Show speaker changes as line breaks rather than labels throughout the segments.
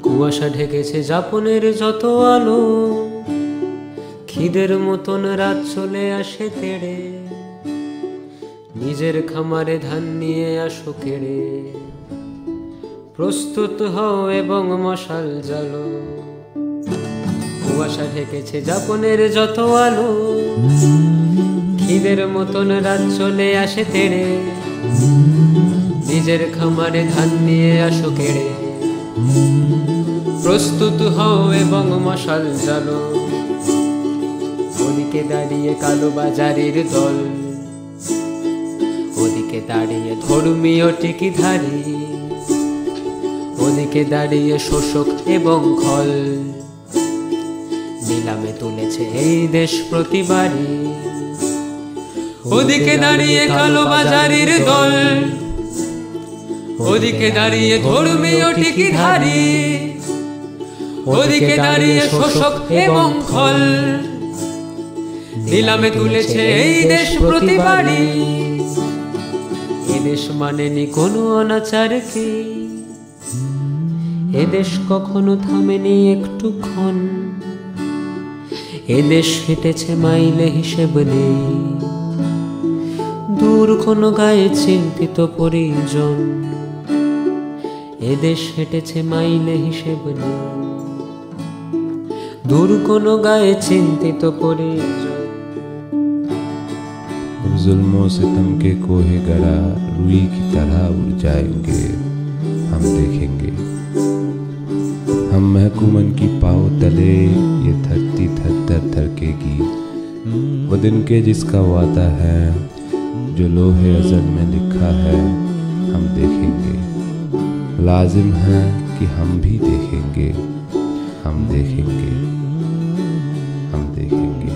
কুয়াশা ঢেকেছে যাপনের যত আলো, খিদের মতন রাত চলে আসে তেড়ে, নিজের খামারে ধান নিয়ে আসো কেড়ে, প্রস্তুত হও এবং মশাল জ্বালো। কুয়াশা ঢেকেছে যাপনের যত আলো, খিদের মতন রাত চলে আসে তেড়ে, নিজের খামারে ধান নিয়ে আসো কেড়ে, প্রস্তুত হও এবং মশাল জ্বালো। ওদিকে দাঁড়িয়ে কালো বাজারের দল, ওদিকে দাঁড়িয়ে ধর্মীয় টিকিধারী, ওদিকে দাঁড়িয়ে শোষক এবং খল, নিলামে তুলেছে এই দেশ প্রতিবারই। ওদিকে দাঁড়িয়ে কালো বাজারের দল, ওদিকে দাঁড়িয়ে ধর্মীয় টিকিধারী, ওদিকে দাঁড়িয়ে শোষক এবং খল, নিলামে তুলেছে এই দেশ প্রতিবারই। এদেশ মানেনি কোনো অনাচারকে, এদেশ কখনো থামেনি একটুক্ষণ, এদেশ হেঁটেছে মাইলে হিসেব নেই, দূর কোনো গায়ে চিন্তিত পরিজন, এদেশ হেঁটেছে মাইলে হিসেব নেই, দূর কোনো গায়ে চিন্তিত পরিজন।
जुल्मों सितम के कोहे गड़ा रुई की तरह उड़ जाएंगे, हम देखेंगे। हम महकूमन की पाँव तले ये धरती थर थर थरकेगी, वो दिन के जिसका वादा है, जो लोहे अज़ल में लिखा है, हम देखेंगे। लाजिम है कि हम भी देखेंगे, हम देखेंगे, हम देखेंगे।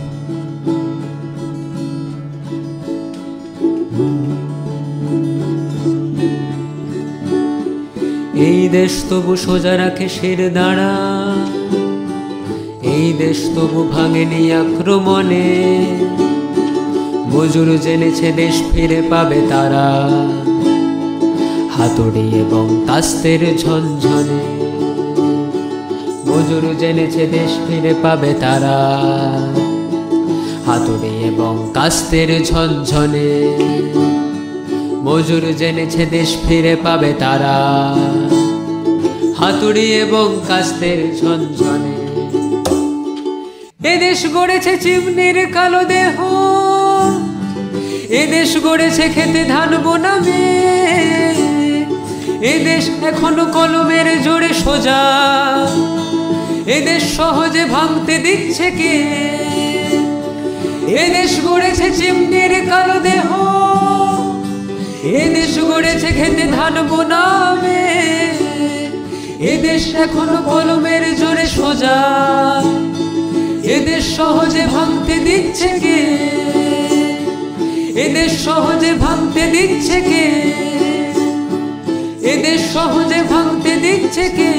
এই দেশ তবু সোজা রাখে শির দাঁড়া, এই দেশ তবু ভাঙেনি আক্রমণে, মজুর জেনেছে দেশ ফিরে পাবে তারা, হাতুড়ি এবং কাস্তের ঝনঝনে, মজুর জেনেছে দেশ ফিরে পাবে তারা, হাতুড়ি এবং কাস্তের ঝনঝনে, মজুর জেনেছে দেশ ফিরে পাবে তারা, হাতুড়ি এবং কাস্তের ঝনঝনে। এদেশ গড়েছে চিমনির কালো দেহ, এদেশ গড়েছে খেতে ধান বোনামে, এদেশ এখনো কলমের জোরে সোজা, এদেশ সহজে ভাঙতে দিচ্ছে কে? এদেশ গড়েছে চিমনির কালো দেহ, এদেশ গড়েছে খেতে ধান বোনামে, এদেশ এখনো কলমের জোরে সোজা, এদেশ সহজে ভাঙতে দিচ্ছে কে? এদেশ সহজে ভাঙতে দিচ্ছে কে? এদেশ সহজে ভাঙতে দিচ্ছে কে?